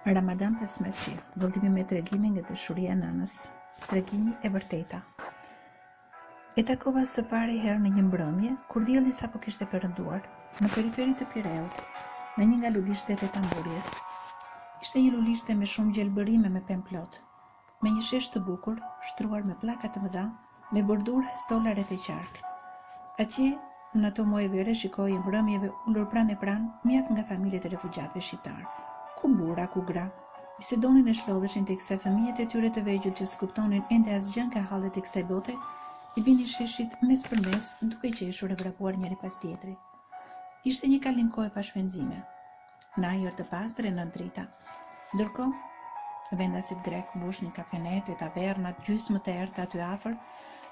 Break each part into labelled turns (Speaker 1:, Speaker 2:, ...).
Speaker 1: Ramadan Pesmetçi, vëllimi me tregimin nga dashuria e nënës, tregimi e vërteta. E takova së pari herë në një mbrëmje, kur dielli sapo kishte perënduar, në periferi të Pireut, në një nga lulishtet e Tamburjes. Ishte një lulishte me shumë gjelbërime me pemë plot, me një shesh të bukur, shtruar me pllaka të mëdha, me bordura e stola rreth e qark. Atje, në ato muaj vere, shikoi mbrëmjeve ulur pranë e pranë, mjaft nga familjet e refugjatëve shqiptar. Ku burra, ku gra, bisedonin e shlodheshin teksa fëmijët e tyre të vegjël që s'kuptonin ende asgjë nga hallet e kësaj bote, i binin sheshit mes për mes, duke qeshur e vrapuar njëri pas tjetri. Ishte një kalim kohe pa shpenzime, në ajër të pastër e nën drita. Ndërkohë, vendasit grek mbushnin kafenet e tavernat gjysmë të errta aty afër,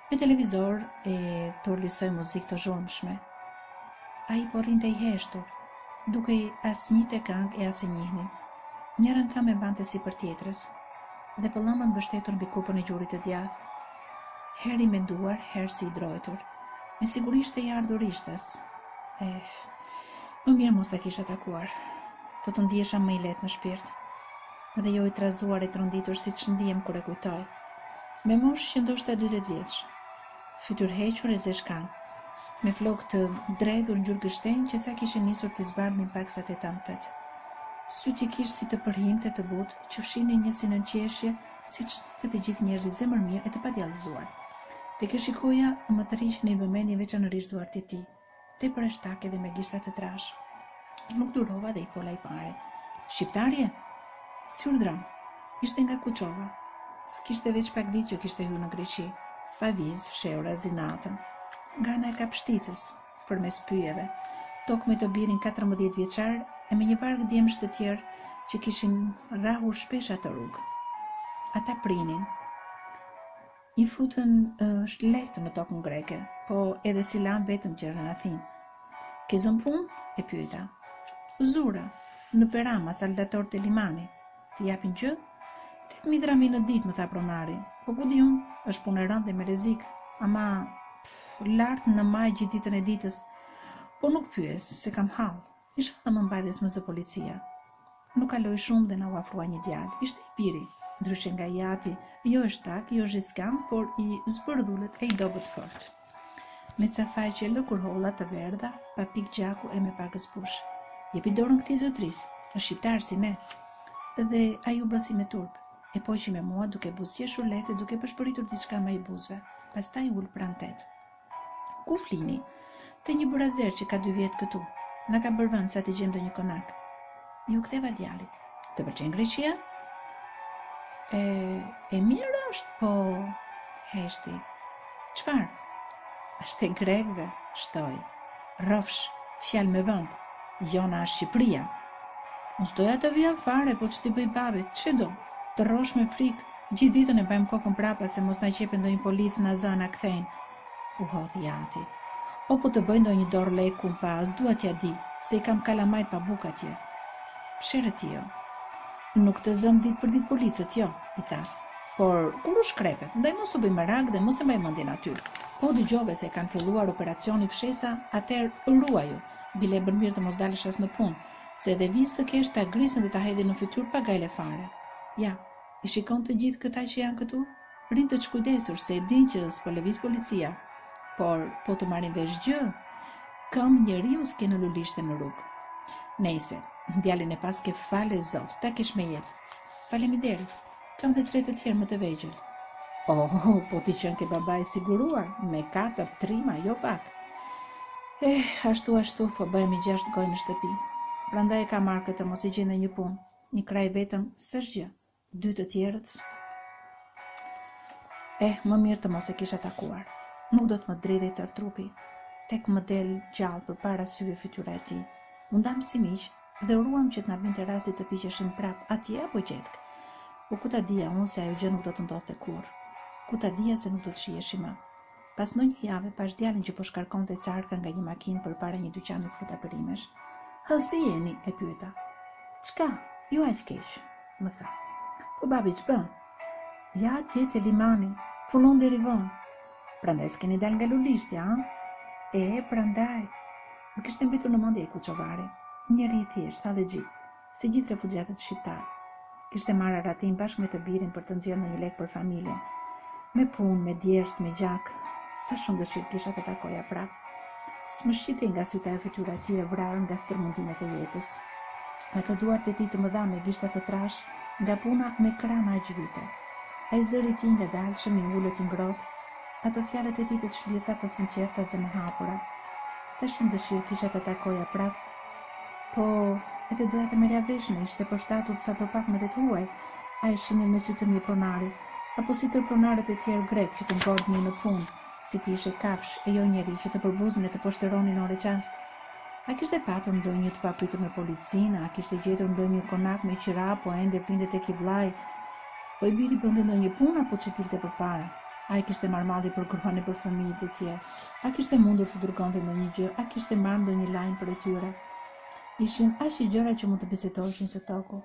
Speaker 1: me televizor e turlisoj muzikë të zhurmshme. Ai po rrinte i heshtur, duke i as një të këngë e as e njihnin. Njërën këmbë e mbante si për tjetrës, dhe pëllëmën mbështetur mbi kupën e gjurit të djathtë. Herë i menduar, herë si i drojtur. Me siguri ishte i ardhur ishtas. Më mirë mos ta kisha takuar. Do të ndihesha më i lehtë në shpirt. Dhe jo i trazuar e tronditur siç ndihem kur e kujtoj. Me moshë që ndoshta 40 vjeç. Fytyrë hequr e zeshkan, me flokë të dredhur gjurgështenj që sa kishin nisur të zbardhin paksat e tamfet. Syt i kish si të përhimte të butë, që fshinin një sinënqeshje, siç të gjithë njerëzit zemërmirë e të padjallëzuar. Tek e shikoja, më të rriqnin në vëmendje veçanërisht duart e tij, tepër e shtake dhe me gishta të trash. Nuk durova dhe i fola i pare. Shqiptarje? Si urdhron? Ishte nga Kuçova. S'kishte veç pak ditë që kishte hyrë në Greqi, pa vizë, fshehura, zinatën. Nga ana e Kapshticës, përmes pyjeve, tokë me të birin 14 vjeçar e me një varg djemsh të tjerë që kishin rrahur shpesh atë rrugë. Ata prinin. I futën lehtë në tokën greke, po edhe si lan vetëm që në Athinë. Ke zën punë? E pyeta. Zura, në Perama, saldator të limani. Të japin gjë? 8.000 drami në ditë, më tha pronari. Po ku di unë, është punë e rëndë dhe me rrezik, ama lartë në maj gjithë ditën e ditës. Po nuk pyes, se kam hall. Inshallah më mbajthes më zë policia. Nuk kaloi shumë dhe na u afrua një djalë. Ishte i biri, ndryshe nga Jati, jo e shtak, jo zhiskan, por i zbërdhullet e i dobët fort. Me ca faqe lëkur holla të verdha, pa pik gjaku e me pakës push. Jepi dorën këtij zotris, është shqiptar si ne. Dhe ai u bësi me turp, e poqi me mua duke buzëqeshur lehtë duke përshpëritur diçka më i buzëve. Pastaj ul pranë tet. Ku flini? Te një burazer që ka 2 vjet këtu. Na ka bërë vend sa të gjem ndonjë konak. Ju ktheva djalit. Të pëlqen Greqia? E mirë është, po heshti. Çfarë? Është e grekëve, shtoi. Rrofsh, fjalë me vend. Jona është Shqipëria. Unë s'doja të vija fare, po ç'ti bëj babit, ç'e do? Të rrosh me frikë, gjithë ditën e bëjmë kokën prapa se mos na qepë ndonjë policë na zë na kthejnë. U hodhi Jati. O po të bëj ndonjë dorë lekun pa, s'dua t'ja di, se i kam kalamajt pa buk atje. Psherët jo. Nuk të zëm ditë për ditë policët, jo, i tha. Por kur u shkrepet, ndaj mos u bëj merak dhe mos e mbaj mendjen aty. Po dëgjove se kanë filluar operacioni fshesa, atëherë ruaju, bile bën mirë të mos dalësh as në punë, se edhe vizë të kesh ta grisin dhe ta hedhin në fytyrë pa gajle fare. Ja, i shikon të gjithë këta që janë këtu? Rin të çkujdesur se e din që s'po lëviz policia. Por po të marrin vesh gjë, këm njeriu s'ke në lulishte në rrugë. Nejse, djalin e pas ke fale zot, ta kesh me jetë. Faleminderit, kam dhe 3 të tjerë më të vegjël. Oh, po ti qenë ke baba i siguruar, me 4 trima, jo pak. Ashtu, po bëhemi 6 gojë në shtëpi. Prandaj ka marrë këtë mos i gjende një punë, një kraj vetëm, s'është gjë. 2 të tjerët. Më mirë të mos e kisha takuar. Nuk do të më dridhej tërë trupi. Tek më del gjallë përpara syve fytyra e tij. U ndam si miq dhe uruam që të na vinte rasti të piqeshim prap atje apo gjetk. Po ku ta dija unë se ajo gjë nuk do të ndodhte kurrë. Ku ta dija se nuk do të shiheshim më. Pas ndonjë jave pash djalin që po shkarkonte carka nga një makinë përpara një dyqani fruta perimesh. Si jeni? E pyeta. Çka? Jo aq keq, më tha. Po babi ç'bën? Ja atje te limani, punon deri vonë. Prandaj s'keni dal nga lulishti, a? Prandaj. Nuk ishte mbetur në mendje e Kuçovari. Njëri i thjesht, halexhi, si gjithë refugjatët shqiptar. Kishte marrë ratin bashkë me të birin për të nxjerrë në një lek për familjen. Me punë, me djersë, me gjak, sa shumë dëshirë kisha të takoja prap. S'më shqitej nga syta e fytyra e tij e vrarën nga stërmundimet e jetës. Ato duart e tij të mëdha me gishta të trash, nga puna me krana aq vite. Ai zëri i tij ngadalshëm i ulët i ngrohtë, ato fjalët e tij të çlirta, të sinqerta dhe më hapura. Sa shumë dëshirë kisha të takoja prap, po edhe doja të merja vesh me ishte përshtatur sa të pak me dhe të huaj, a i shinin me sy të një pronari, apo si të pronarët e tjerë grek që të ngordhnin në punë, si ti ishe kafsh e jo njeri që të përbuzin e të poshteronin ore qast. A kishte patur ndonjë të papritur me policinë, a kishte gjetur ndonjë konak me qira, po ende prindet e kibllaj, po i biri bënde ndonjë punë apo që tilte përpara. A i kishte marrë malli për gruan e për familjet e tjerë, a kishte mundur të dërgonte ndonjë gjë, a kishte marrë ndonjë lajm për e tyre. Ishin aq gjëra që mund të bisetoheshin së toku.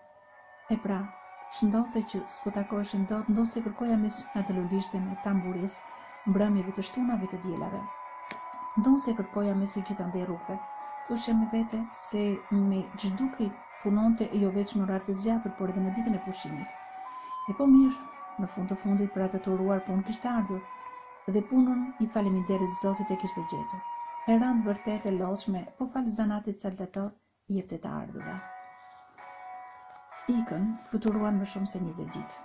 Speaker 1: E pra, ç'ndodhte që s'po takoheshin dot, ndonse kërkoja me sy atë lulishtin e tamburis, mbrëmjeve të shtunave të dielave. Ndonse kërkoja me sy gjithandej rrugëve. Thoshe me vete se me ç'dukej punonte jo vetëm në orar të zgjatur, por edhe në ditën e pushimit. E po mirë, në fund të fundit për atë të uruar punë kishte ardhur, dhe punën i faleminderit Zotit e kishte gjetur. E rënd vërtet e lodhshme, po fal zanatit saltator, i jepte të ardhura. Ikën, fluturuan më shumë se 20 ditë.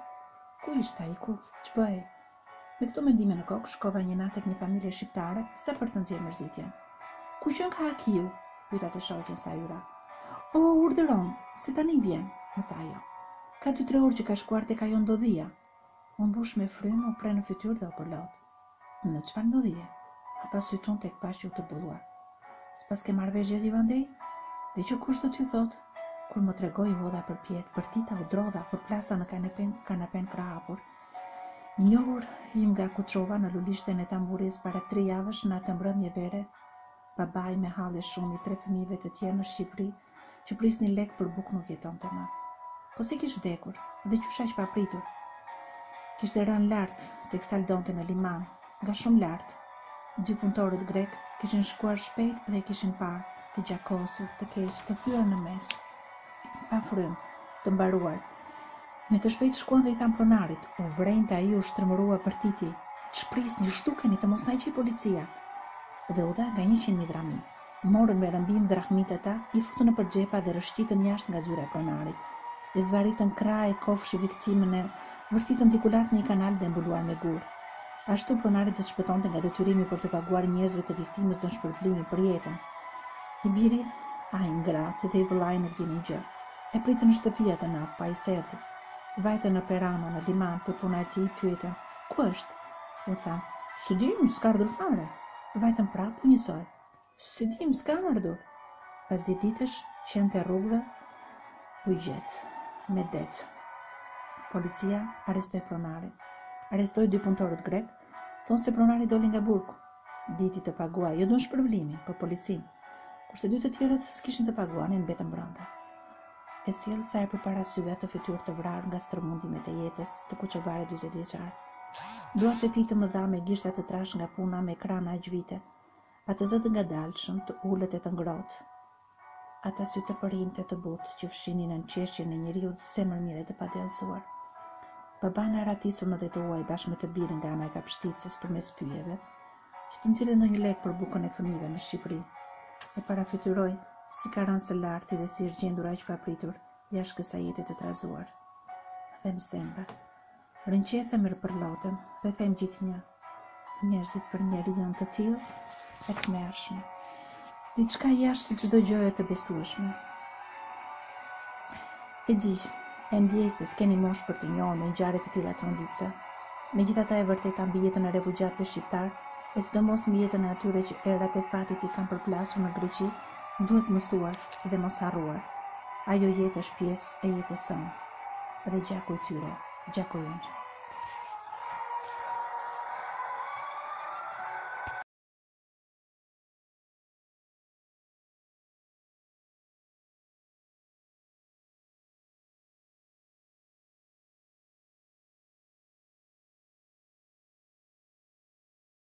Speaker 1: Ku ishte ai, ku? Ç'bëhej? Me këto mendime në kokë, shkova një natë tek një familje shqiptare, sa për të nxjerrë mërzitjen. Ku qen ka Hakiu? Pyeta të shoqen Sajura. O, urdhëron, se tani vjen, më tha ajo. Ka 2-3 orë që ka shkuar tek ajo ndodhia. U mbush me frymë, u pre në fytyrë dhe u përlot. Në çfarë ndodhie? Hapa syt unë tek pashë u tërbulluar. S'pas ke marrë vesh gjë andej? Dhe që kush do t'ju thot? Kur më tregoi u hodha përpjet, përtita u drodha, përplasa në kanapen krahapur. I njohur im nga Kuçova në lulishten e tamburis para 3 javësh në atë mbrëmje vere, babai me halle shumë i 3 fëmijëve të tjerë në Shqipëri, që prisnin lek për bukë nuk jetonte më. Po si kish vdekur, dhe qysh aq papritur? Kishte rënë lart tek saldonte në liman, nga shumë lart. 2 punëtorët grek kishin shkuar shpejt dhe kishin parë, të gjakosur, të keq, të thyer në mes, pa frymë, të mbaruar. Me të shpejt shkuan dhe i than pronarit, u vrejnte ai u shtrëmërua për titi. Shprisni, shtukeni të mos na gjej policia. Dhe u dha nga 100.000 drami. Morën me rëmbim drahmit ata, i futën nëpër xhepa dhe rëshqitën jashtë nga zyra e pronarit. E zvaritën krah e kofshi viktimën e vërtitën dikulart në një kanal dhe mbuluar me gur. Ashtu pronarit do të shpëtonte nga detyrimi për të paguar njerëzve të viktimës në shpërblimi për jetën. I biri, ai ngratë dhe i vëllai nuk dinin gjë. E pritën në shtëpi atë natë, pa i serdi. Vajtën në Perama, në liman, për puna e tij, pyetën, ku është? U than, së dim, s'ka ardhur fare. Vajtën prapë, u njësoj. Së dim, s'ka ardhur. Pas 10 ditësh, qente rrugëve, u gjet, me det. Policia arrestoi pronarin. Arrestoi 2 punëtorët grek, thonë se pronari doli nga burgu. Diti të paguaj, jo do në shpërblimi, për policinë, kurse 2 të tjerët s'kishin të paguanin, mbetën brenda. E sjell sa herë përpara syve atë fytyrë të vrarë nga stërmundimet e jetës të Kuçovare 40 vjeçar. Duart e tij të mëdha me gishta të trash nga puna me krana aq vite, atë zë të ngadalshëm, të ulët e të ngrohtë, ata sy të përrimte të butë që fshinin në qeshjen e njeriu të semër mire të padjallësuar. Babai na ratisur në dhe të uaj bashkë me të birin nga ana e Kapshticës përmes pyjeve, që të nxjerrte ndonjë lek për bukën e fëmijëve në Shqipëri. E parafytyroi si ka rënë së larti dhe si është gjendur aq papritur jashtë kësaj jete të trazuar. Them semra, rënqethem e rëpërlotem dhe them gjithnjë, njerëzit për njeriu të tillë e të mërshme, diçka jashtë çdo gjëje të besueshme. E di, e ndjej se s'keni moshë për të njohur me ngjarje të tilla tronditse. Megjithatë e vërteta mbi jetën e refugjatëve shqiptar, e sidomos mbi jetën e atyre që erat e fatit i kanë përplasur në Greqi, duhet mësuar dhe mos harruar. Ajo jetë është pjesë e jetës sonë, dhe gjaku i tyre, gjaku ynë.